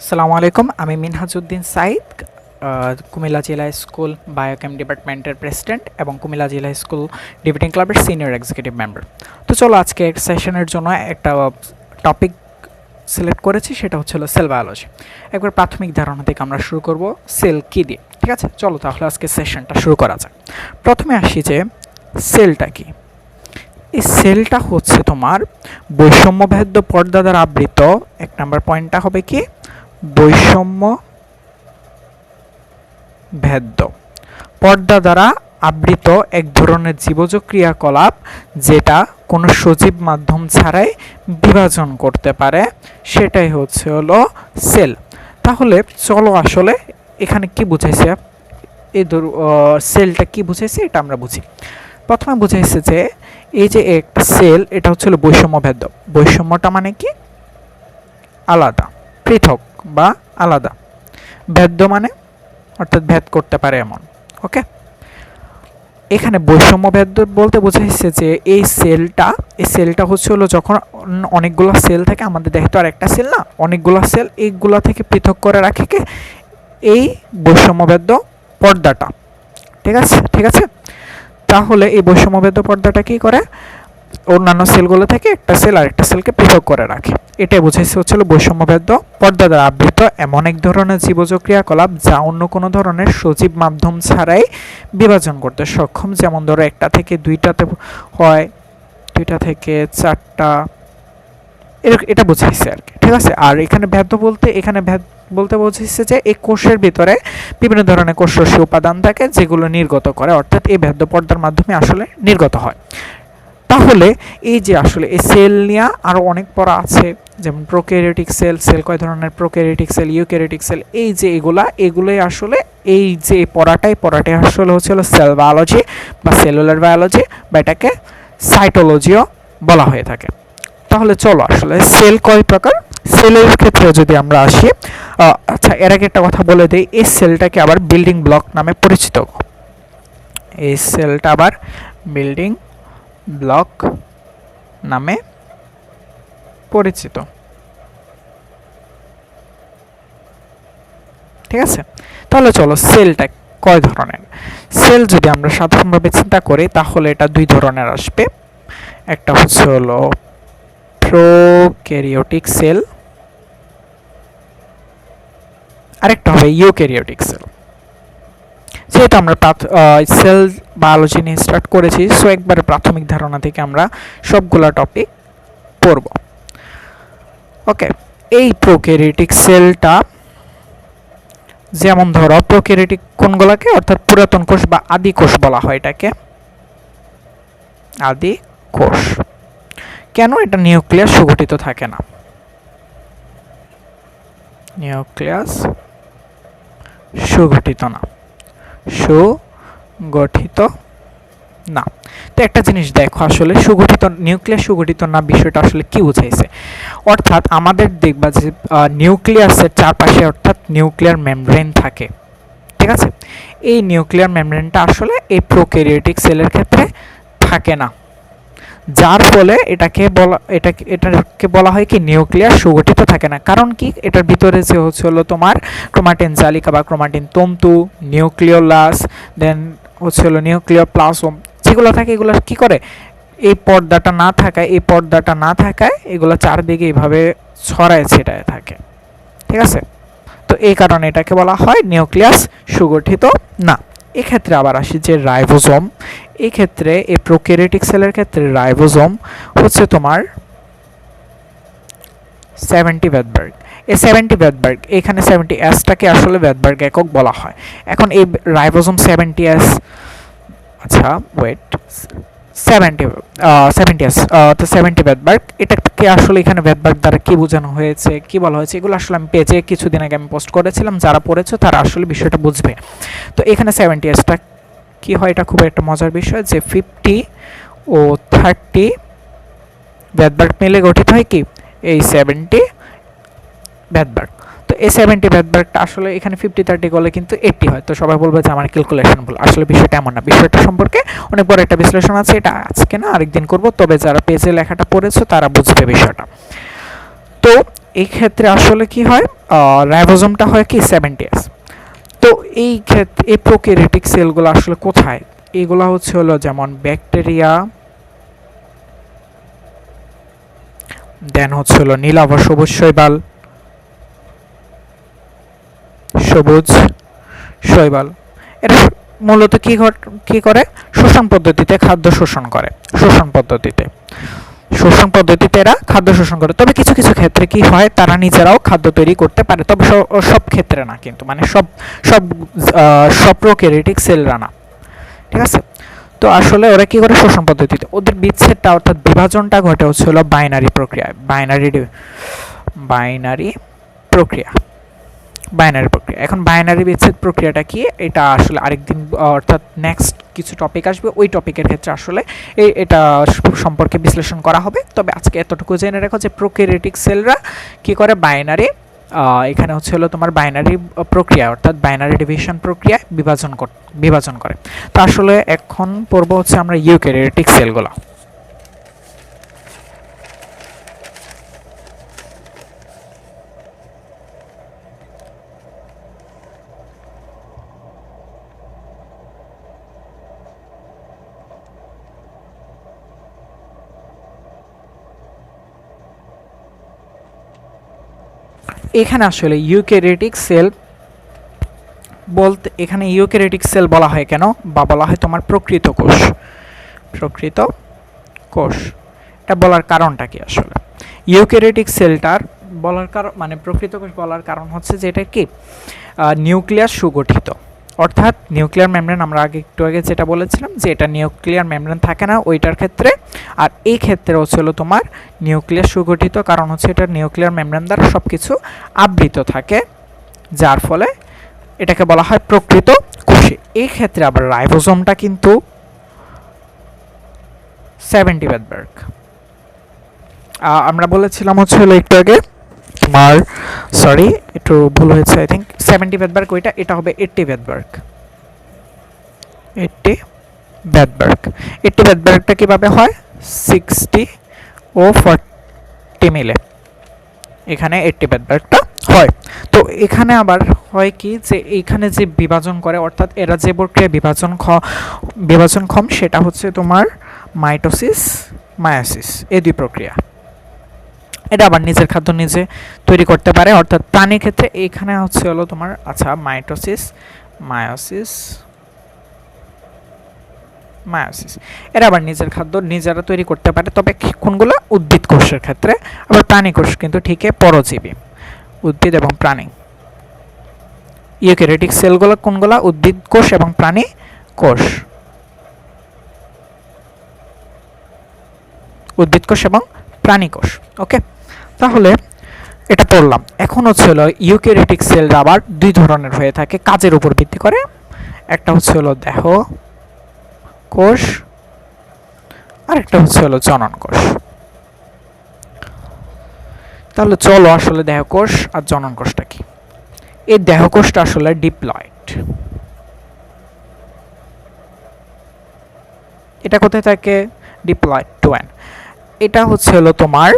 আসসালামু আলাইকুম। আমি মিনহাজউদ্দিন সাইদ, কুমিল্লা জেলা স্কুল বায়োকেম ডিপার্টমেন্টের প্রেসিডেন্ট এবং কুমিল্লা জেলা স্কুল ডিবেটিং ক্লাবের সিনিয়র এক্সিকিউটিভ মেম্বার। তো চলো আজকে সেশনের জন্য একটা টপিক সিলেক্ট করেছি, সেটা হলো সেল বায়োলজি। একবার প্রাথমিক ধারণা থেকে আমরা শুরু করব সেল কী দিয়ে। ঠিক আছে, চলো তাহলে আজকে সেশনটা শুরু করা যাক। প্রথমে আসি যে সেলটা কি। এই সেলটা হচ্ছে তোমার বৈষম্যভেদ্য পর্দা দ্বারা আবৃত। এক নম্বর পয়েন্টটা হবে কি, বৈষম্য ভেদ্য পর্দা দ্বারা আবৃত এক ধরনের জীবজ ক্রিয়াকলাপ যেটা কোনো সজীব মাধ্যম ছাড়াই বিভাজন করতে পারে, সেটাই হলো সেল। তাহলে চলো আসলে এখানে কি বুঝাইছে, এই সেলটা কি বুঝাইছে এটা আমরা বুঝি। প্রথমে বুঝাইছে যে এই যে একটা সেল, এটা হচ্ছিল বৈষম্যভেদ্য। বৈষম্যটা মানে কি, আলাদা, পৃথক বা আলাদা। ভেদ্য মানে অর্থাৎ ভেদ করতে পারে এমন। ওকে, এখানে বৈষম্যভেদ্য বলতে বোঝাইছে যে এই সেলটা হলো যখন অনেকগুলো সেল থাকে, আমাদের দেখতে আর একটা সেল না, অনেকগুলো সেল, এইগুলা থেকে পৃথক করে রাখে কে, এই বৈষম্যভেদ্য পর্দাটা। ঠিক আছে। তাহলে এই বৈষম্যভেদ্য পর্দাটা কি করে, অন্যান্য সেলগুলো থেকে একটা সেল আর একটা সেলকে পৃথক করে রাখে। এটাই বুঝাইছে হচ্ছিল বৈষম্যভেদ্য পর্দা দ্বারা আবৃত এমন এক ধরনের জীবজ ক্রিয়াকলাপ যা অন্য কোনো ধরনের সজীব মাধ্যম ছাড়াই বিভাজন করতে সক্ষম। যেমন ধরো একটা থেকে দুইটাতে হয়, দুইটা থেকে চারটা, এটা বুঝাইছে আর কি। ঠিক আছে। আর এখানে ভেদ্য বলতে বোঝাইছে যে এই কোষের ভিতরে বিভিন্ন ধরনের কোষরসী উপাদান থাকে যেগুলো নির্গত করে, অর্থাৎ এই ভেদ্য পর্দার মাধ্যমে আসলে নির্গত হয়। তাহলে এই যে আসলে এই সেল নিয়ে আরও অনেক পড়া আছে, যেমন প্রোক্যারিওটিক সেল, কয় ধরনের, প্রোক্যারিওটিক সেল, ইউক্যারিওটিক সেল, এই যে এগুলোই আসলে এই যে পড়াটাই আসলে হচ্ছিল সেল বায়োলজি বা সেলুলার বায়োলজি, বা এটাকে সাইটোলজিও বলা হয়ে থাকে। তাহলে চলো আসলে সেল কয় প্রকার, সেলের ক্ষেত্রে যদি আমরা আসি, আচ্ছা এর আগে একটা কথা বলে দিই, এই সেলটাকে আবার বিল্ডিং ব্লক নামে পরিচিত। এই সেলটা আবার বিল্ডিং ব্লক নামে পরিচিত। ঠিক আছে। তাহলে চলো সেলটা কয় ধরনের। সেল যদি আমরা সাধারণভাবে চিন্তা করি তাহলে এটা দুই ধরনের আসবে। একটা হলো প্রোক্যারিওটিক সেল, আরেকটা হবে ইউক্যারিওটিক সেল। যেহেতু আমরা সেল বায়োলজি নিয়ে স্টার্ট করেছি, সো একবারে প্রাথমিক ধারণা থেকে আমরা সবগুলা টপিক পড়ব। ওকে, এই প্রোক্যারিওটিক সেলটা, যেমন ধরো প্রোক্যারিওটিক কোনগুলাকে, অর্থাৎ পুরাতন কোষ বা আদি কোষ বলা হয় এটাকে, আদি কোষ। কেন, এটা নিউক্লিয়াস সুগঠিত থাকে না, নিউক্লিয়াস সুগঠিত না, তো একটা জিনিস দেখো, আসলে নিউক্লিয়াস সুগঠিত না বিষয়টা আসলে কি বুঝাইছে। অর্থাৎ আমাদের দেখবা যে নিউক্লিয়াসের চারপাশে অর্থাৎ নিউক্লিয়ার মেমব্রেন থাকে। ঠিক আছে, এই নিউক্লিয়ার মেমব্রেনটা আসলে এই প্রোক্যারিওটিক সেলের ক্ষেত্রে থাকে না, যার ফলে এটাকে বলা হয় কি, নিউক্লিয়াস সুগঠিত থাকে না। কারণ কি, এটার ভিতরে যে হলো তোমার ক্রোমাটিন জালিকা বা ক্রোমাটিন তন্তু, নিউক্লিওলাস, দেন হলো নিউক্লিওপ্লাজম যেগুলো থাকে, এগুলো কি করে, এই পর্দাটা না থাকায় এগুলো চারদিকে এইভাবে ছড়ায় ছিটায় থাকে। ঠিক আছে, তো এই কারণে এটাকে বলা হয় নিউক্লিয়াস সুগঠিত না। এক্ষেত্রে আবার আসি যে রাইবোজোম। এই ক্ষেত্রে এই প্রোক্যারিওটিক সেলের ক্ষেত্রে রাইবোজোম হচ্ছে তোমার 70 ভেদবার্গ। এই 70 ভেদবার্গ, এখানে 70s-টাকে আসলে ভেদবার্গ একক বলা হয়। এখন এই রাইবোজোম 70s, আচ্ছা ওয়েট, 70s, তো 70 ভেদবার্গ, এটাকে আসলে এখানে ভেদবার্গ দ্বারা কি বোঝানো হয়েছে, কি বলা হয়েছে, এগুলো আসলে আমি পেজে কিছুদিন আগে আমি পোস্ট করেছিলাম, যারা পড়েছো তারা আসলে বিষয়টা বুঝবে। তো এখানে 70s-টা কি হয়, এটা খুব একটা মজার বিষয় যে 50 ও 30 ভেদবার্গ মিলে গঠিত হয় কি, এই 70 ভেদবার্গ। তো এই 70 ভেদবার্গটা আসলে এখানে 50-30 করলে কিন্তু 80 হয়। তো সবাই বলবে যে আমার ক্যালকুলেশন ভুল, আসলে বিষয়টা এমন না। বিষয়টা সম্পর্কে অনেক বড় একটা বিশ্লেষণ আছে, এটা আজকে না আরেকদিন করব, তবে যারা পেজে লেখাটা পড়েছো তারা বুঝবে বিষয়টা। তো এই ক্ষেত্রে আসলে কি হয়, রাইবোজোমটা হয় কি 70s। তো এই ক্ষেত্রে এই প্রোক্যারিওটিক সেলগুলো আসলে কোথায়, এগুলো হচ্ছে হলো যেমন ব্যাকটেরিয়া, দেন হচ্ছে হলো নীলাভ সবুজ শৈবাল, সবুজ শৈবাল। এটা মূলত কি করে, শোষণ পদ্ধতিতে খাদ্য শোষণ করে। শোষণ পদ্ধতিতে এরা খাদ্য শোষণ করে। তবে কিছু কিছু ক্ষেত্রে কি হয়, তারা নিজেরাও খাদ্য তৈরি করতে পারে, তবে সব ক্ষেত্রে না কিন্তু, মানে সব সব সব প্রোক্যারিওটিক সেলরা না, ঠিক আছে। তো আসলে ওরা কি করে, শোষণ পদ্ধতিতে। ওদের বিচ্ছেদটা অর্থাৎ বিভাজনটা ঘটে হচ্ছে হলো বাইনারি প্রক্রিয়া, বাইনারি প্রক্রিয়া। এখন বাইনারি বিচ্ছেদ প্রক্রিয়াটা কি, এটা আসলে আরেকদিন অর্থাৎ নেক্সট কিছু টপিক আসবে, ওই টপিকের ক্ষেত্রে আসলে এটা সম্পর্কে বিশ্লেষণ করা হবে। তবে আজকে এতটুকু জেনে রাখো যে প্রোক্যারিওটিক সেলরা কি করে, বাইনারি, এখানে হচ্ছে হলো তোমার বাইনারি প্রক্রিয়া অর্থাৎ বাইনারি ডিভিশন প্রক্রিয়ায় বিভাজন করে। তো আসলে এখন পড়বো হচ্ছে আমরা ইউক্যারিওটিক সেলগুলো। এখানে আসলে ইউক্যারিওটিক সেল বলতে, এখানে ইউক্যারিওটিক সেল বলা হয় কেন, বা বলা হয় তোমার প্রকৃত কোষ, এটা বলার কারণটা কি আসলে। ইউক্যারিওটিক সেলটার বলার কারণ, মানে প্রকৃত কোষ বলার কারণ হচ্ছে যে এটা কি নিউক্লিয়াস সুগঠিত, অর্থাৎ নিউক্লিয়ার মেমব্রেন, আমরা একটু আগে যেটা বলেছিলাম যে এটা নিউক্লিয়ার মেমব্রেন থাকে না ওইটার ক্ষেত্রে, আর এই ক্ষেত্রে হচ্ছিল তোমার নিউক্লিয়াস সুগঠিত, কারণ হচ্ছে এটা নিউক্লিয়ার মেমব্রেন দ্বারা সব কিছু আবৃত থাকে, যার ফলে এটাকে বলা হয় প্রকৃত কোষে। এই ক্ষেত্রে আবার রাইবোজোমটা কিন্তু 70 বেদবার্গ, আমরা বলেছিলাম হচ্ছে হলো একটু আগে তোমার, সরি একটু ভুল হয়েছে, আই থিঙ্ক 70 বেদবার্গ ওইটা, এটা হবে 80 বেদবার্গ। 80 বেদবার্গটা কিভাবে হয়, 60 ও 40 মিলে এখানে 80 বেদবার্গটা হয়। তো এখানে আবার হয় কি যে এখানে যে বিভাজন করে, অর্থাৎ এরা যে প্রক্রিয়া বিভাজনক্ষম সেটা হচ্ছে তোমার মাইটোসিস, মায়োসিস, এই দুই প্রক্রিয়া। এটা আবার নিজের খাদ্য নিজে তৈরি করতে পারে, অর্থাৎ প্রাণীর ক্ষেত্রে এখানে হচ্ছে হলো তোমার, আচ্ছা মাইটোসিস, মায়োসিস, এরা আবার নিজের খাদ্য নিজেরা তৈরি করতে পারে, তবে কোনগুলো, উদ্ভিদ কোষের ক্ষেত্রে। আবার প্রাণী কোষ কিন্তু ঠিকই পরজীবী, উদ্ভিদ এবং প্রাণী। ইউক্যারিওটিক সেলগুলো কোনগুলো, উদ্ভিদ কোষ এবং প্রাণী কোষ, উদ্ভিদ কোষ এবং প্রাণী কোষ। ওকে, তাহলে এটা পড়লাম। এখন হচ্ছে হলো ইউক্যারিওটিক সেল আবার দুই ধরনের হয়ে থাকে কাজের উপর ভিত্তি করে, একটা হচ্ছে হলো দেহ কোষ, আর একটা হচ্ছে হলো জনন কোষ। তাহলে চলো আসলে দেহ কোষ আর জনন কোষটা কি। এই দেহ কোষটা আসলে ডিপ্লয়েড, এটা কোথায় থাকে, ডিপ্লয়েড টুয়েন, এটা হচ্ছে হলো তোমার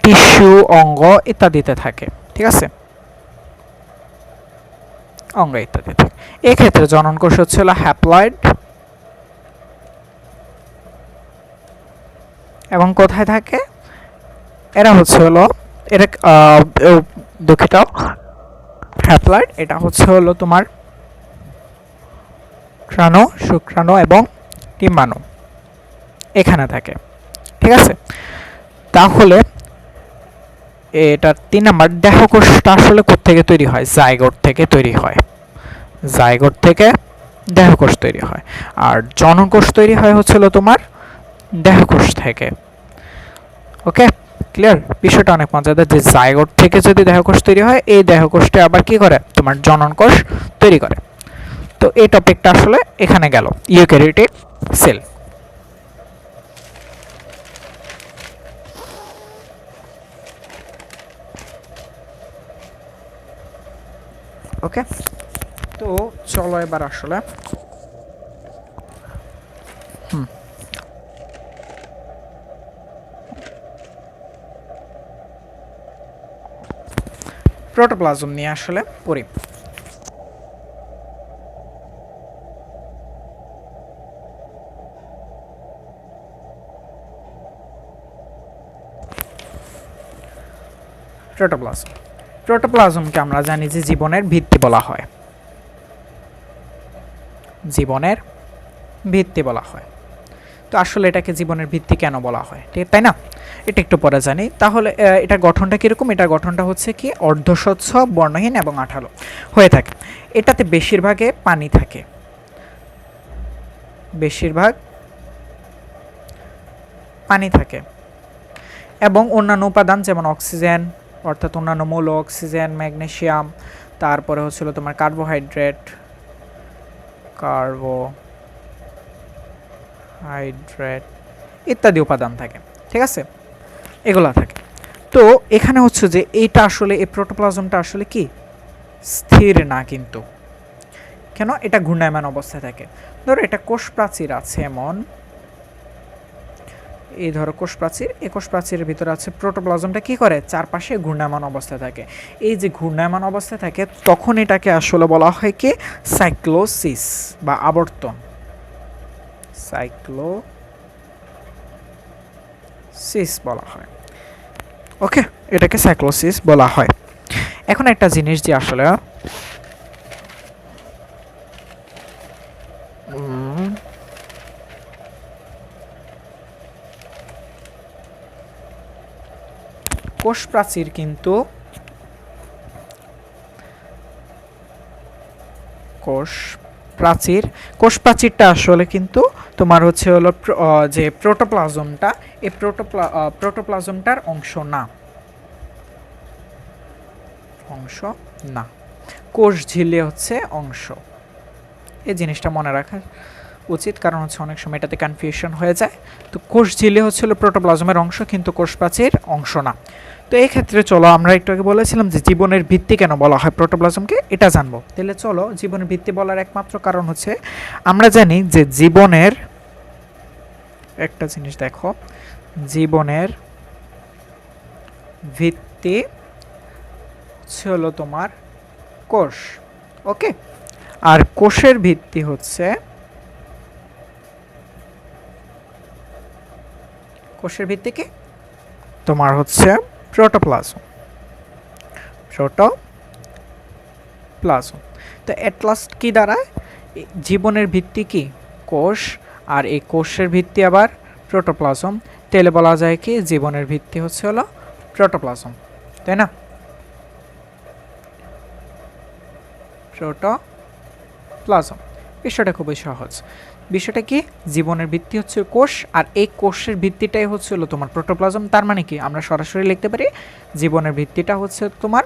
টিস্যু, অঙ্গ ইত্যাদিতে থাকে, ঠিক আছে, অঙ্গ ইত্যাদি থাকে। এক্ষেত্রে জনন কোষ হচ্ছে হলো হ্যাপ্লয়েড, এবং কোথায় থাকে, এরা হচ্ছে হলো এরা দুঃখিত, হ্যাপ্লয়েড, এটা হচ্ছে হলো তোমার শুক্রাণু, এবং ডিম্বাণু এখানে থাকে, ঠিক আছে। তাহলে এটা 3 নাম্বার, দেহকোষটা আসলে কোত্থেকে তৈরি হয়, জাইগোট থেকে তৈরি হয়, জাইগোট থেকে দেহকোষ তৈরি হয়। আর জননকোষ তৈরি হয় হচ্ছিল তোমার দেহকোষ থেকে। ওকে, ক্লিয়ার, বিষয়টা অনেক মজাদার যে জাইগোট থেকে যদি দেহকোষ তৈরি হয়, এই দেহকোষটা আবার কি করে, তোমার জননকোষ তৈরি করে। তো এই টপিকটা আসলে এখানে গেল, ইউক্যারিওটিক সেল। ওকে, তো চলো এবার আসলে প্রোটোপ্লাজম নিয়ে আসলে পড়ি। প্রোটোপ্লাজম, প্রোটোপ্লাজমকে আমরা জানি যে জীবনের ভিত্তি বলা হয়, জীবনের ভিত্তি বলা হয়। তো আসলে এটাকে জীবনের ভিত্তি কেন বলা হয়, ঠিক তাই না? এটা একটু পরে জানি। তাহলে এটা গঠনটা কীরকম? এটা গঠনটা হচ্ছে কি অর্ধস্বচ্ছ, বর্ণহীন এবং আঠালো হয়ে থাকে। এটাতে বেশিরভাগে পানি থাকে, বেশিরভাগ পানি থাকে এবং অন্যান্য উপাদান যেমন অক্সিজেন, অর্থাৎ অন্যান্য মৌল, অক্সিজেন, ম্যাগনেসিয়াম, তারপরে হচ্ছিল তোমার কার্বোহাইড্রেট, ইত্যাদি উপাদান থাকে, ঠিক আছে, এগুলা থাকে। তো এখানে হচ্ছে যে এইটা আসলে এই প্রোটোপ্লাজমটা আসলে কি স্থির না, কিন্তু কেন? এটা ঘূর্ণায়মান অবস্থায় থাকে। ধরো এটা কোষ প্রাচীর আছে এমন, এই ধরো কোষ প্রাচীর, এই কোষ প্রাচীরের ভিতরে আছে প্রোটোপ্লাজমটা কি করে চারপাশে ঘূর্ণায়মান অবস্থায় থাকে। এই যে ঘূর্ণায়মান অবস্থায় থাকে তখন এটাকে আসলে বলা হয় কি সাইক্লোসিস বা আবর্তন, সাইক্লোসিস বলা হয়। ওকে, এটাকে সাইক্লোসিস বলা হয়। এখন একটা জিনিস যে আসলে কোষ প্রাচীর কিন্তু কোষ প্রাচীরটা আসলে কিন্তু তোমার হচ্ছে হলো যে প্রোটোপ্লাজমটা, এই প্রোটোপ্লাজমটার অংশ না, কোষ ঝিল্লি হচ্ছে অংশ। এই জিনিসটা মনে রাখা উচিত, কারণ হচ্ছে অনেক সময় এটাতে কনফিউশন হয়ে যায়। তো কোষ ঝিল্লি হচ্ছিল প্রোটোপ্লাজমের অংশ, কিন্তু কোষ প্রাচীর অংশ না। তো এই ক্ষেত্রে চলো আমরা একটু আগে বলেছিলাম যে জীবনের ভিত্তি কেন বলা হয় প্রোটোপ্লাজমকে, এটা জানবো। তাহলে চলো, জীবনের ভিত্তি বলার একমাত্র কারণ হচ্ছে আমরা জানি যে জীবনের একটা জিনিস দেখো, জীবনের ভিত্তি হলো তোমার কোষ। ওকে, আর কোষের ভিত্তি হচ্ছে কি তোমার হচ্ছে প্রোটোপ্লাজম। তো এট লাস্ট কি দাঁড়ায়? জীবনের ভিত্তি কি কোষ, আর এই কোষের ভিত্তি আবার প্রোটোপ্লাজম। তাহলে বলা যায় কি জীবনের ভিত্তি হচ্ছে হলো প্রোটোপ্লাজম, তাই না? প্রোটোপ্লাজম, বিষয়টা খুবই সহজ। বিষয়টা কি জীবনের ভিত্তি হচ্ছে কোষ, আর এই কোষের ভিত্তিটাই হচ্ছে হলো তোমার প্রোটোপ্লাজম। তার মানে কি আমরা সরাসরি লিখতে পারি জীবনের ভিত্তিটা হচ্ছে তোমার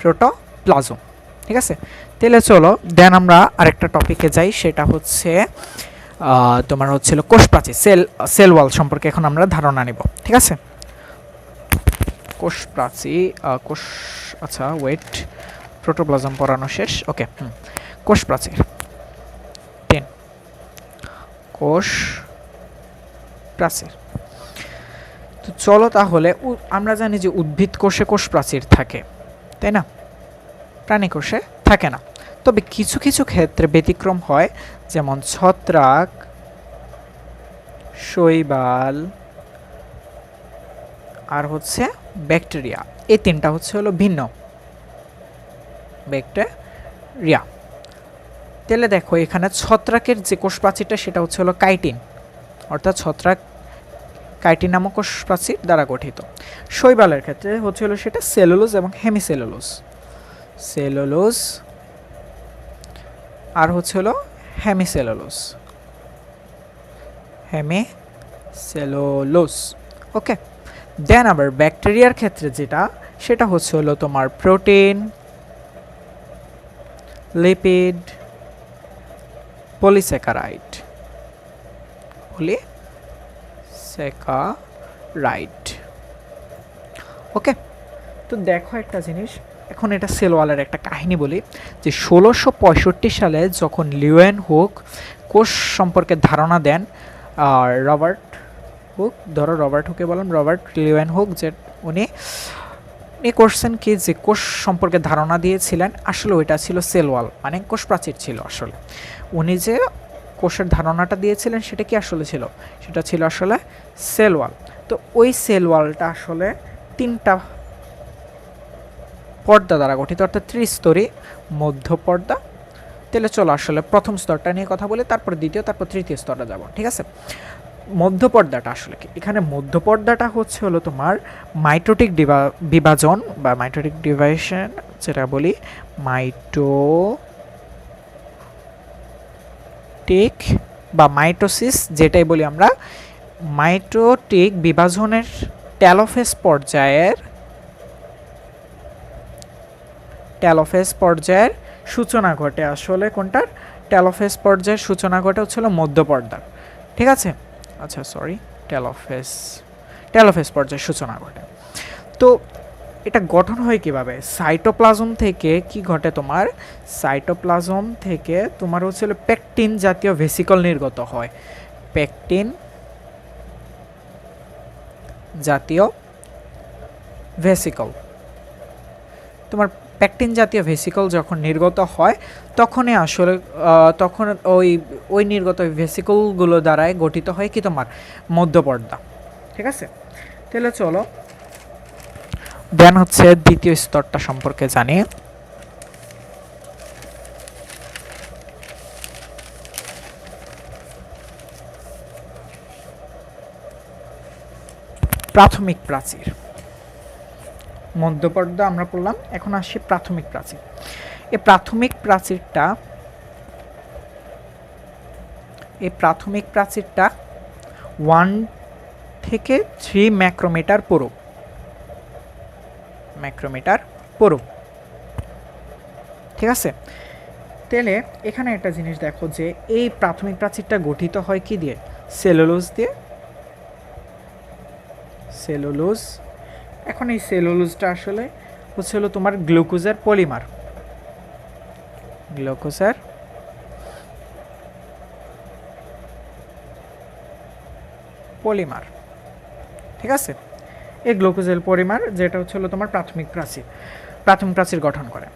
প্রোটোপ্লাজম, ঠিক আছে? তাহলে চলো দেন আমরা আরেকটা টপিকে যাই, সেটা হচ্ছে তোমার হচ্ছিল কোষ প্রাচীর, সেল ওয়াল সম্পর্কে এখন আমরা ধারণা নিব, ঠিক আছে? কোষ প্রাচীর, আচ্ছা ওয়েট, প্রোটোপ্লাজম পড়ানো শেষ। ওকে, কোষ প্রাচীর, কোষ প্রাচীর। তো চলো তাহলে আমরা জানি যে উদ্ভিদ কোষে কোষ প্রাচীর থাকে, তাই না? প্রাণী কোষে থাকে না। তবে কিছু কিছু ক্ষেত্রে ব্যতিক্রম হয়, যেমন ছত্রাক, শৈবাল আর হচ্ছে ব্যাকটেরিয়া। এই তিনটা হচ্ছে হলো ভিন্ন ব্যাকটেরিয়া। তাহলে দেখো এখানে ছত্রাকের যে কোষ প্রাচীরটা সেটা হচ্ছে হলো কাইটিন, অর্থাৎ ছত্রাক কাইটিন নামক কোষ প্রাচীর দ্বারা গঠিত। শৈবালের ক্ষেত্রে হচ্ছে হলো সেটা সেলুলোজ এবং হেমিসেলুলোজ, আর হচ্ছে হলো হেমিসেলুলোজ। ওকে, দেন আবার ব্যাকটেরিয়ার ক্ষেত্রে সেটা হচ্ছে হলো তোমার প্রোটিন, লিপিড, পলিস্যাকারাইড। ওকে, তো দেখো একটা জিনিস, এখন এটা সেল ওয়ালের একটা কাহিনী বলি, যে 1665 সালে যখন লিওয়েন হুক কোষ সম্পর্কে ধারণা দেন, আর রবার্ট হুকে বললাম, রবার্ট লিওয়েন হুক, যে উনি উনি করছেন কি যে কোষ সম্পর্কে ধারণা দিয়েছিলেন, আসলে ওইটা ছিল সেল ওয়াল, মানে কোষ প্রাচীর ছিল আসলে। উনি যে কোষের ধারণাটা দিয়েছিলেন সেটা কি আসলে ছিল, সেটা ছিল আসলে সেল ওয়াল। তো ওই সেল ওয়ালটা আসলে 3টা পর্দা দ্বারা গঠিত, অর্থাৎ ত্রিস্তরী মধ্য পর্দা। তাহলে চলো আসলে প্রথম স্তরটা নিয়ে কথা বলি, তারপর দ্বিতীয়, তারপর তৃতীয় স্তরে যাব, ঠিক আছে। মধ্য পর্দাটা আসলে কি, এখানে মধ্য পর্দাটা হচ্ছে হলো তোমার মাইটোটিক বিভাজন বা মাইটোটিক ডিভাইশন যেটা বলি, মাইটোটিক বা মাইটোসিস যেটাই বলি আমরা, মাইটোটিক বিভাজনের টেলোফেজ পর্যায়ের সূচনা ঘটে আসলে কোনটার, টেলোফেজ পর্যায়ের সূচনা ঘটে হচ্ছিল মধ্য পর্দার, ঠিক আছে। আচ্ছা সরি, টেলোফেজ পর্যায়ের সূচনা ঘটে। তো এটা গঠন হয় কিভাবে, সাইটোপ্লাজম থেকে কি ঘটে তোমার, সাইটোপ্লাজম থেকে তোমার হচ্ছিল পেকটিন জাতীয় ভেসিকল নির্গত হয়, পেকটিন জাতীয় ভেসিকল। তোমার পেকটিন জাতীয় ভেসিকল যখন নির্গত হয় তখনই আসলে তখন ওই নির্গত ভেসিকলগুলো দ্বারাই গঠিত হয় কি তোমার মধ্যপর্দা, ঠিক আছে। তাহলে চলো দেন হচ্ছে দ্বিতীয় স্তরটা সম্পর্কে জানি। প্রাথমিক প্রাচীর, মধ্যপর্দা আমরা পড়লাম, এখন আসি প্রাথমিক প্রাচীর। এই প্রাথমিক প্রাচীরটা 1 থেকে 3 ম্যাক্রোমিটার পুরু, ঠিক আছে। তাহলে এখানে একটা জিনিস দেখো যে এই প্রাথমিক প্রাচীরটা গঠিত হয় কি দিয়ে, সেলুলোজ। এখন এই সেলুলোজটা আসলে হচ্ছে হলো তোমার গ্লুকোজের পলিমার, ঠিক আছে। এই গ্লুকোজের পলিমার যেটা হচ্ছে হলো তোমার প্রাথমিক প্রাচীর গঠন করে।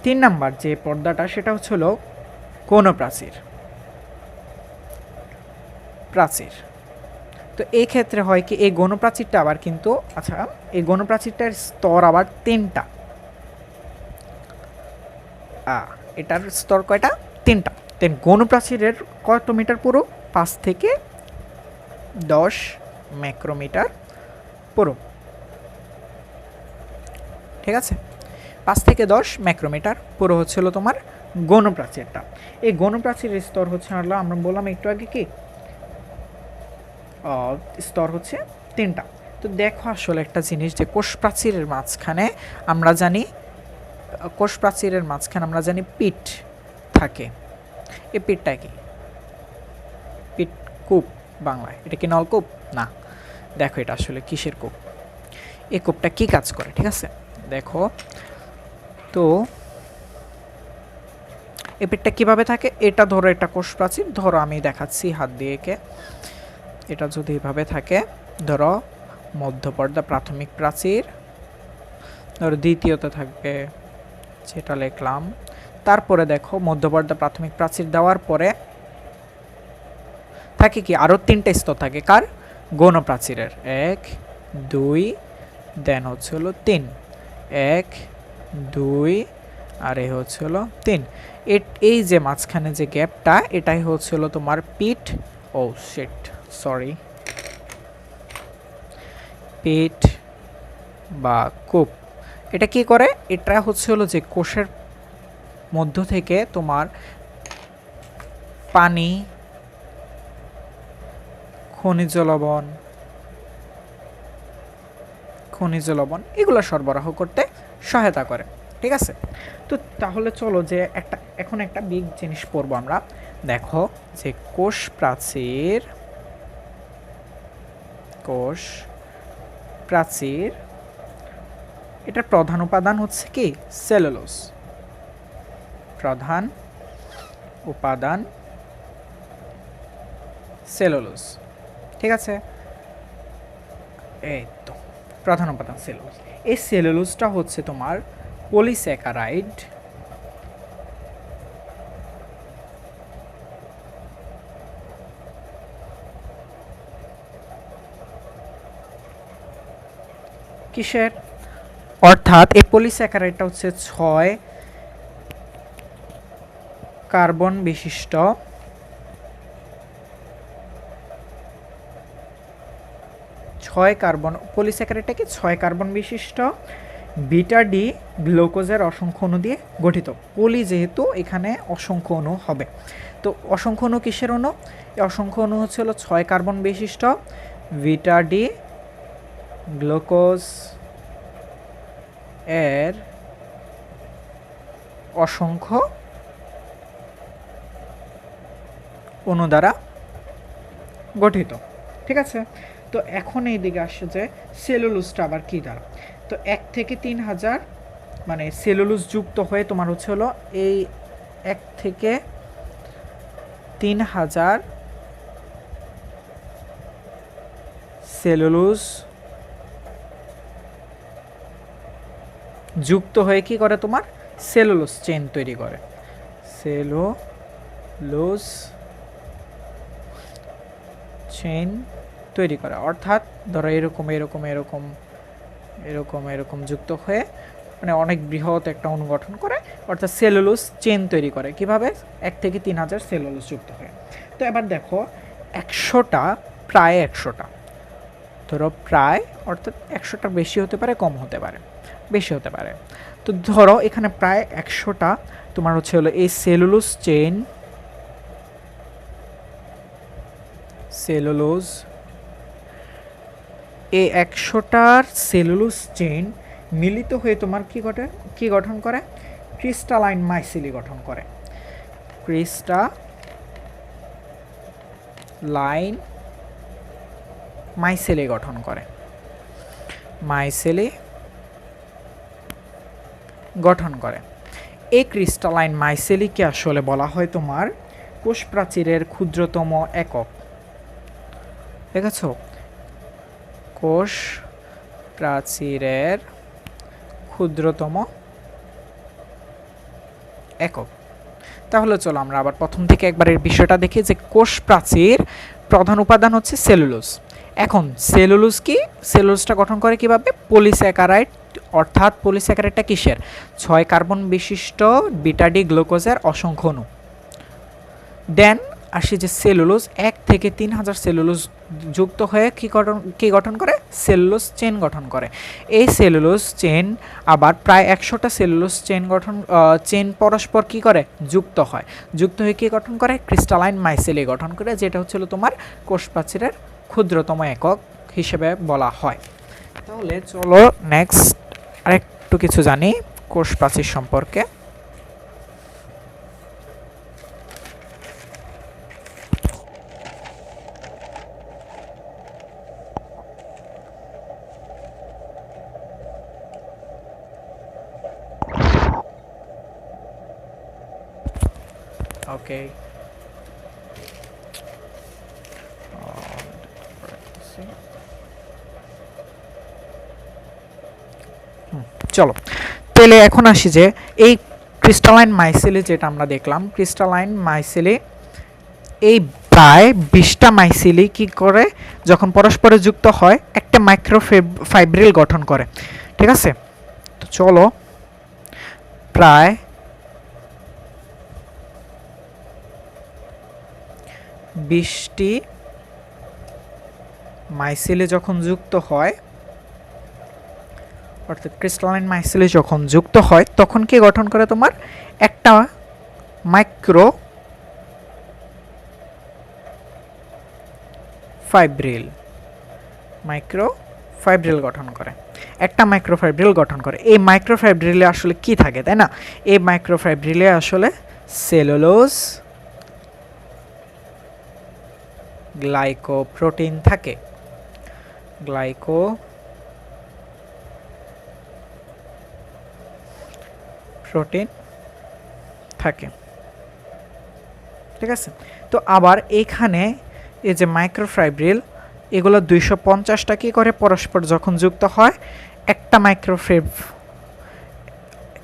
3 নাম্বার যে পর্দাটা সেটা হচ্ছে হলো গৌণ প্রাচীর। তো এই ক্ষেত্রে হয় কি, এই গৌণ প্রাচীরটা আবার কিন্তু আচ্ছা, এই গৌণ প্রাচীরটার স্তর আবার 3টা, এটার স্তর কয়টা, 3টা। দেন গৌণ প্রাচীরের কত মিটার পুরো, 5 থেকে 10 ম্যাক্রোমিটার পুরো, ঠিক আছে। 5 থেকে 10 ম্যাক্রোমিটার পুরো হচ্ছিল তোমার গৌণ প্রাচীরটা। এই গৌণ প্রাচীরের স্তর হচ্ছে আমরা বললাম একটু আগে কি স্তর হচ্ছে 3টা। তো দেখো আসলে একটা জিনিস যে কোষ প্রাচীরের মাঝখানে আমরা জানি পিট থাকে। এই পিটটা কি, পিট কূপ বাংলায়, এটা কি নলকূপ না, দেখো এটা আসলে কিসের কূপ, এই কূপটা কি কাজ করে, ঠিক আছে। দেখো তো এই পিটটা কিভাবে থাকে, এটা ধরো এটা কোষ প্রাচীর, ধরো আমি দেখাচ্ছি হাত দিয়ে এঁকে, এটা যদি এভাবে থাকে, ধরো মধ্যপর্দা প্রাথমিক প্রাচীর, ধরো দ্বিতীয়তে থাকবে যেটা লিখলাম, তারপরে দেখো মধ্যপর্দা প্রাথমিক প্রাচীর দেওয়ার পরে থাকে কি আরো 3টা স্তর থাকে, কার, গৌণ প্রাচীরের, 1 2 দেন হচ্ছে হলো 3, 1 2 আর এই হচ্ছে হলো 3। এই যে মাঝখানে যে গ্যাপটা, এটাই হচ্ছে হলো তোমার পিট বা কূপ। এটা কি করে, এটা হচ্ছে হলো যে কোষের মধ্য থেকে তোমার পানি, খনিজ লবণ এগুলো সরবরাহ করতে সহায়তা করে, ঠিক আছে। তো তাহলে চলো যে এখন একটা বিগ জিনিস পড়বো আমরা। দেখো যে কোষ প্রাচীর এটার প্রধান উপাদান হচ্ছে কি, সেলুলোজ। প্রধান উপাদান সেলুলোজ, ঠিক আছে। এই তো প্রধান উপাদান সেলুলোজ। এই সেলুলোজটা হচ্ছে তোমার পলিস্যাকারাইড, কিসের? অর্থাৎ এই পলিস্যাকারাইডটা হচ্ছে 6 কার্বন বিশিষ্ট পলিস্যাকারাইডটা কি 6 কার্বন বিশিষ্ট বিটা ডি গ্লুকোজের অসংখ্য অণু দিয়ে গঠিত। পলি যেহেতু এখানে অসংখ্য অণু হবে, তো অসংখ্য অণু কিসের অণু? এই অসংখ্য অণু হচ্ছে হলো 6 কার্বন বিশিষ্ট বিটা ডি গ্লুকোজ এর অসংখ্য অণু দ্বারা গঠিত। ঠিক আছে, তো এখন এই দিকে আসছে যে সেলুলোজটা আবার কি দ্বারা। তো 1 থেকে 3000 মানে সেলুলোজ যুক্ত হয়ে তোমার হচ্ছে হলো এই 1 থেকে 3000 সেলুলোজ যুক্ত হয়ে কি করে তোমার সেলুলোজ চেইন তৈরি করে। সেলুলোজ চেইন তৈরি করে, অর্থাৎ ধরো এরকম এরকম এরকম এরকম এরকম যুক্ত হয়ে মানে অনেক বৃহৎ একটা অণু গঠন করে, অর্থাৎ সেলুলোজ চেইন তৈরি করে। কিভাবে? 1 থেকে 3000 সেলুলোজ যুক্ত হয়ে। তো এবার দেখো 100টা, প্রায় 100টা, ধরো প্রায়, অর্থাৎ 100টা বেশি হতে পারে, কম হতে পারে, বেশি হতে পারে। তো ধরো এখানে প্রায় 100টা তোমার হচ্ছে হলো এই সেলুলোজ চেইন, সেলুলোজ এই 100টার সেলুলোজ চেইন মিলিত হয়ে তোমার কি গঠন করে? ক্রিস্টালাইন মাইসিলি গঠন করে। ক্রিস্টালাইন মাইসিলি গঠন করে, মাইসিলি গঠন করে। এই ক্রিস্টালাইন মাইসিলিকে আসলে বলা হয় তোমার কোষ প্রাচীরের ক্ষুদ্রতম একক। দেখেছো? কোষ প্রাচীরের ক্ষুদ্রতম একক। তাহলে চলো আমরা আবার প্রথম থেকে একবার এর বিষয়টা দেখি যে কোষ প্রাচীর প্রধান উপাদান হচ্ছে সেলুলোজ। এখন সেলুলোজ কি? সেলুলোজটা গঠন করে কিভাবে? পলিস্যাকারাইড, অর্থাৎ পলিস্যাকারাইডটা কিসের? 6 কার্বন বিশিষ্ট বিটা ডি গ্লুকোজের অসংখ্য অণু। দেন আসি যে সেলুলোজ 1 থেকে 3000 সেলুলোজ যুক্ত হয়ে কি গঠন করে? সেলুলোজ চেইন গঠন করে। এই সেলুলোজ চেইন আবার প্রায় 100টা সেলুলোজ চেইন পরস্পর কি করে? যুক্ত হয়। যুক্ত হয়ে কি গঠন করে? ক্রিস্টালাইন মাইসিলি গঠন করে, যেটা হচ্ছিল তোমার কোষ প্রাচীরের ক্ষুদ্রতম একক হিসেবে বলা হয়। তাহলে চলো নেক্সট আরেকটু কিছু জানি কোষ প্রাচীর সম্পর্কে। ওকে, চলো তাহলে এখন আসি যে এই ক্রিস্টালাইন মাইসিলি যেটা আমরা দেখলাম, ক্রিস্টালাইন মাইসিলি এই প্রায় 20টা মাইসিলি কি করে? যখন পরস্পরে যুক্ত হয় একটা মাইক্রোফাইব্রিল গঠন করে। ঠিক আছে, তো চলো প্রায় 20টি মাইসিলি যখন যুক্ত হয়, অর্থাৎ ক্রিস্টালাইন মাইসিলি যখন যুক্ত হয় তখন কি গঠন করে? তোমার একটা মাইক্রোফাইব্রিল গঠন করে, একটা মাইক্রোফাইব্রিল গঠন করে। এই মাইক্রোফাইব্রিলে আসলে কি থাকে, তাই না? এই মাইক্রোফাইব্রিলে আসলে সেলুলোজ গ্লাইকোপ্রোটিন থাকে, গ্লাইকোপ্রোটিন থাকে। ঠিক আছে, তো আবার এখানে এই যে মাইক্রোফাইব্রিল এগুলো 250টা কি করে পরস্পর যখন যুক্ত হয় একটা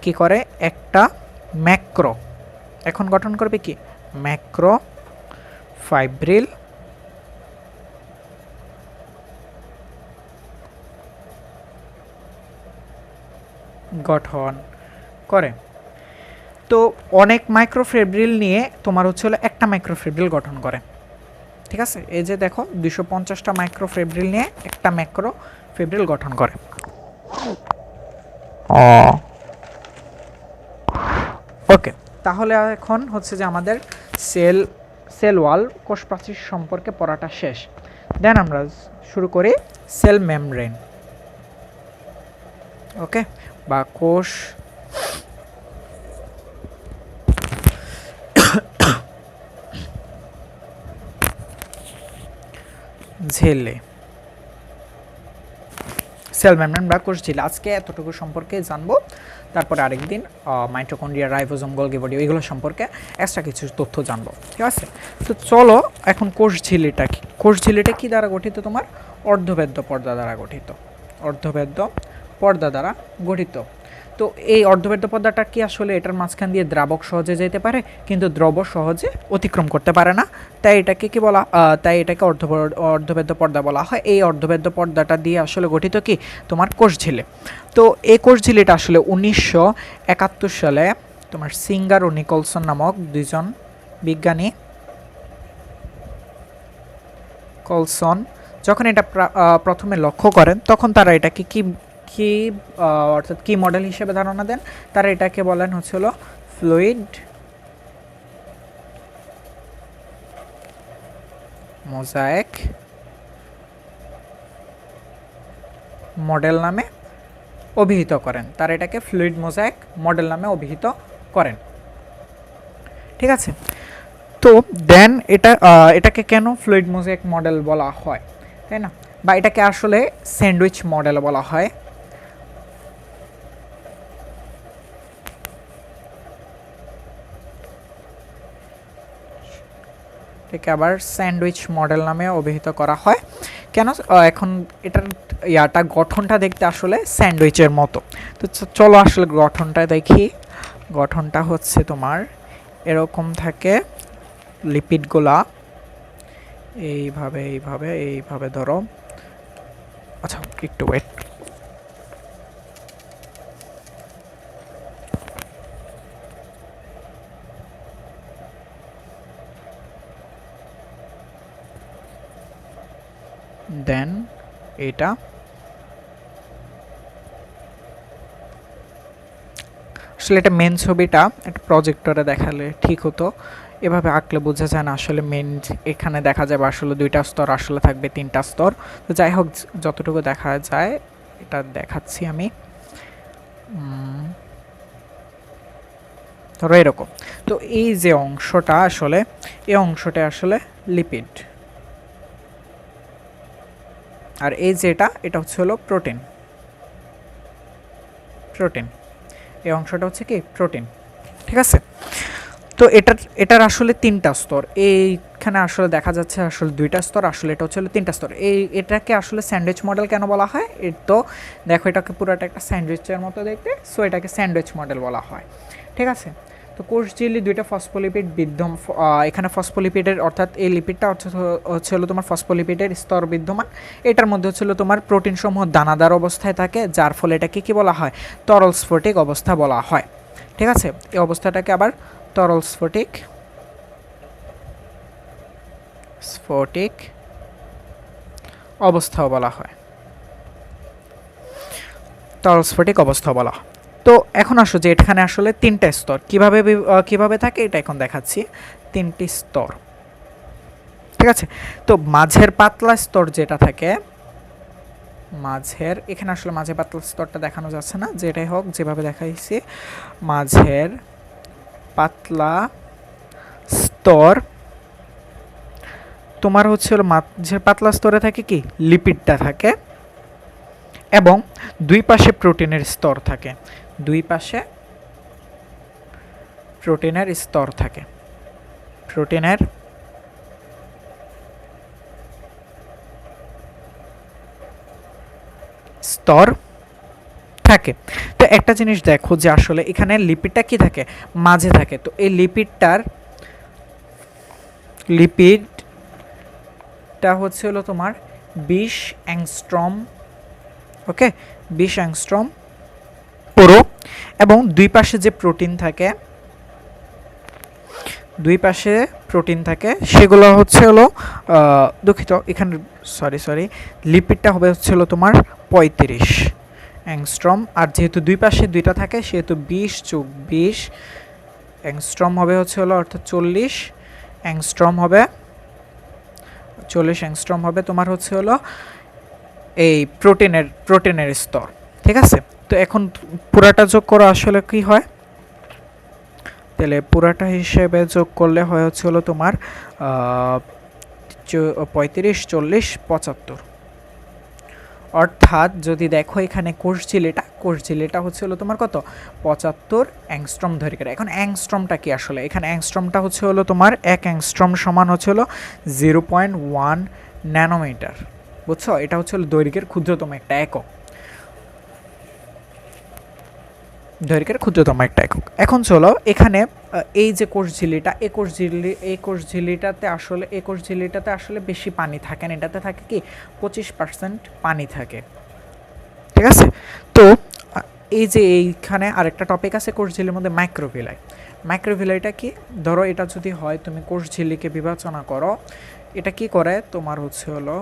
কি করে একটা ম্যাক্রো এখন গঠন করবে কি ম্যাক্রো ফাইব্রিল গঠন করে। তো অনেক মাইক্রোফিব্রিল নিয়ে তোমার হচ্ছে হলো একটা মাইক্রোফিব্রিল গঠন করে। ঠিক আছে, এই যে দেখো 250টা মাইক্রোফিব্রিল নিয়ে একটা ম্যাক্রোফিব্রিল গঠন করে। ওকে, তাহলে এখন হচ্ছে যে আমাদের সেল ওয়াল কোষ প্রাচীর সম্পর্কে পড়াটা শেষ। দেন আমরা শুরু করি সেল মেমব্রেন। ওকে, বা কোষ ঝিল্লি, সেল মেমব্রেন বা কোষ ঝিল্লি। আজকে এতটুকু সম্পর্কে জানবো, তারপরে আরেকদিন মাইটোকন্ড্রিয়া, রাইবোজোম, গোলগি বডি এগুলো সম্পর্কে এক্সট্রা কিছু তথ্য জানবো। ঠিক আছে, তো চলো এখন কোষ ঝিল্লিটা কি। কোষ ঝিল্লিটা কি দ্বারা গঠিত? তোমার অর্ধবেদ্য পর্দা দ্বারা গঠিত। অর্ধবেদ্য পর্দা দ্বারা গঠিত। তো এই অর্ধবেদ্য পর্দাটা কি আসলে এটার মাঝখান দিয়ে দ্রাবক সহজে যেতে পারে, কিন্তু দ্রব সহজে অতিক্রম করতে পারে না। তাই এটাকে কি বলা, তাই এটাকে অর্ধবেদ্য পর্দা বলা হয়। এই অর্ধবেদ্য পর্দাটা দিয়ে আসলে গঠিত কি তোমার কোষ ঝিল্লি। তো এই কোষ ঝিল্লিটা আসলে 1971 সালে তোমার সিঙ্গার ও নিকলসন নামক দুইজন বিজ্ঞানী কলসন যখন এটা প্রথমে লক্ষ্য করেন, তখন তারা এটাকে কি অর্থাৎ কি মডেল হিসেবে ধারণা দেন? তারা এটাকে বলেন হচ্ছে হলো ফ্লুইড মোজাইক মডেল নামে অভিহিত করেন। তারা এটাকে ফ্লুইড মোজাইক মডেল নামে অভিহিত করেন। ঠিক আছে, তো দেন এটাকে কেন ফ্লুইড মোজাইক মডেল বলা হয়, তাই না? বা এটাকে আসলে স্যান্ডউইচ মডেল বলা হয়। এটাকে আবার স্যান্ডউইচ মডেল নামে অভিহিত করা হয়। কেন? এখন এটার গঠনটা দেখতে আসলে স্যান্ডউইচের মতো। তো চলো আসলে গঠনটা দেখি। গঠনটা হচ্ছে তোমার এরকম থাকে, লিপিডগুলা এইভাবে এইভাবে এইভাবে ধরো। আচ্ছা একটু ওয়েট। দেন এটা আসলে এটা মেন ছবিটা একটা প্রজেক্টরে দেখালে ঠিক হতো। এভাবে আঁকলে বোঝা যায় না আসলে মেন এখানে দেখা যাবে আসলে 2টা স্তর, আসলে থাকবে 3টা স্তর। তো যাই হোক, যতটুকু দেখা যায় এটা দেখাচ্ছি আমি। ধরো এরকম। তো এই যে অংশটা আসলে, এই অংশটা আসলে লিপিড, আর এই যেটা এটা হচ্ছে হলো প্রোটিন। এই অংশটা হচ্ছে কি প্রোটিন। ঠিক আছে, তো এটার আসলে 3টা স্তর। এইখানে আসলে দেখা যাচ্ছে আসলে 2টা স্তর, আসলে এটা হচ্ছে 3টা স্তর। এটাকে আসলে স্যান্ডউইচ মডেল কেন বলা হয়? তো দেখো এটাকে পুরোটা একটা স্যান্ডউইচের মতো দেখতে, সো এটাকে স্যান্ডউইচ মডেল বলা হয়। ঠিক আছে, তো কোষ ঝিল্লি 2টা ফসফোলিপিড বিদ্যমান। এখানে ফসফোলিপিডের অর্থাৎ এই লিপিডটা হচ্ছে হলো তোমার ফসফোলিপিডের স্তর বিদ্যমান। এটার মধ্যে হচ্ছে তোমার প্রোটিন সমূহ দানাদার অবস্থায় থাকে, যার ফলে এটাকে কি বলা হয়? তরল স্ফটিক অবস্থা বলা হয়। ঠিক আছে, এই অবস্থাটাকে আবার তরল স্ফটিক অবস্থাও বলা হয়। তরল স্ফটিক অবস্থা বলা হয়। তো এখন আসো যে এখানে আসলে 3টা স্তর কিভাবে থাকে এটা এখন দেখাচ্ছি। 3টি স্তর। ঠিক আছে, তো মাঝের পাতলা স্তর যেটা থাকে, এখানে আসলে মাঝের পাতলা স্তরটা দেখানো যাচ্ছে না, যেটাই হোক যেভাবে দেখাইছি, মাঝের পাতলা স্তর তোমার হচ্ছে হলো মাঝের পাতলা স্তরে থাকে কি লিপিডটা থাকে, এবং দুই পাশে প্রোটিনের স্তর থাকে। দুই পাশে প্রোটিনের স্তর থাকে। প্রোটিনের স্তর থাকে। তো একটা জিনিস দেখো যে আসলে এখানে লিপিডটা কি থাকে, মাঝে থাকে। তো এই লিপিডটা হচ্ছে হলো তোমার 20 অ্যাংস্ট্রম, ওকে, 20 অ্যাংস্ট্রম পুরো। এবং দুই পাশে যে প্রোটিন থাকে, সেগুলো হচ্ছে হলো দুঃখিত, এখানে সরি লিপিডটা হবে হচ্ছে হলো তোমার 35 অ্যাংস্ট্রম। আর যেহেতু দুই পাশে দুইটা থাকে সেহেতু 20 যোগ 20 অ্যাংস্ট্রম হবে হচ্ছে হলো, অর্থাৎ 40 অ্যাংস্ট্রম হবে। 40 অ্যাংস্ট্রম হবে তোমার হচ্ছে হলো এই প্রোটিনের স্তর, ঠিক আছে। তো এখন পুরাটা যোগ করা আসলে কি হয়, তাহলে পুরাটা হিসেবে যোগ করলে হয় হচ্ছে হলো তোমার 35, 40, 75। অর্থাৎ যদি দেখো এখানে কোষ ঝিল্লিটা হচ্ছে হলো তোমার কত, 75 অ্যাংস্ট্রম দৈর্ঘ্যের। এখন অ্যাংস্ট্রমটা কি আসলে, এখানে অ্যাংস্ট্রমটা হচ্ছে হলো তোমার 1 অ্যাংস্ট্রম সমান হচ্ছে হলো 0.1 ন্যানোমিটার, বুঝছো? এটা হচ্ছে হলো দৈর্ঘ্যের ক্ষুদ্রতম একটা একক, এখন চলো এখানে এই যে কোষ ঝিল্লিটা, এই কোষ ঝিল্লিটাতে আসলে বেশি পানি থাকে না, এটাতে থাকে কি 25% পানি থাকে, ঠিক আছে। তো এই যে এইখানে আরেকটা টপিক আছে কোষ ঝিল্লির মধ্যে, মাইক্রোভিলাইটা কি, ধরো এটা যদি হয় তুমি কোষ ঝিল্লিকে বিবেচনা করো, এটা কি করে তোমার হচ্ছে হলো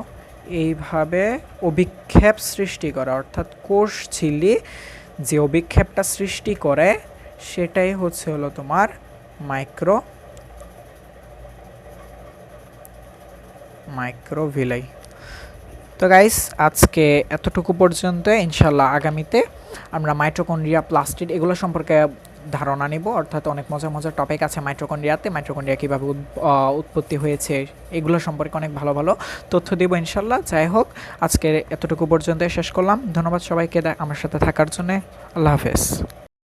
এইভাবে অভিক্ষেপ সৃষ্টি করে, অর্থাৎ কোষ ঝিল্লি যে অভিক্ষেপটা সৃষ্টি করে সেটাই হচ্ছে হলো তোমার মাইক্রোভিলাই। তো গাইস আজকে এতটুকু পর্যন্ত, ইনশাল্লাহ আগামীতে আমরা মাইটোকন্ড্রিয়া, প্লাস্টিড এগুলো সম্পর্কে ধারণা নিব, অর্থাৎ অনেক মজার টপিক আছে মাইটোকন্ড্রিয়া কীভাবে উৎপত্তি হয়েছে এগুলো সম্পর্কে অনেক ভালো ভালো তথ্য দিব ইনশাল্লাহ। যাই হোক আজকে এতটুকু পর্যন্ত শেষ করলাম, ধন্যবাদ সবাইকে আমার সাথে থাকার জন্য, আল্লাহ হাফেজ।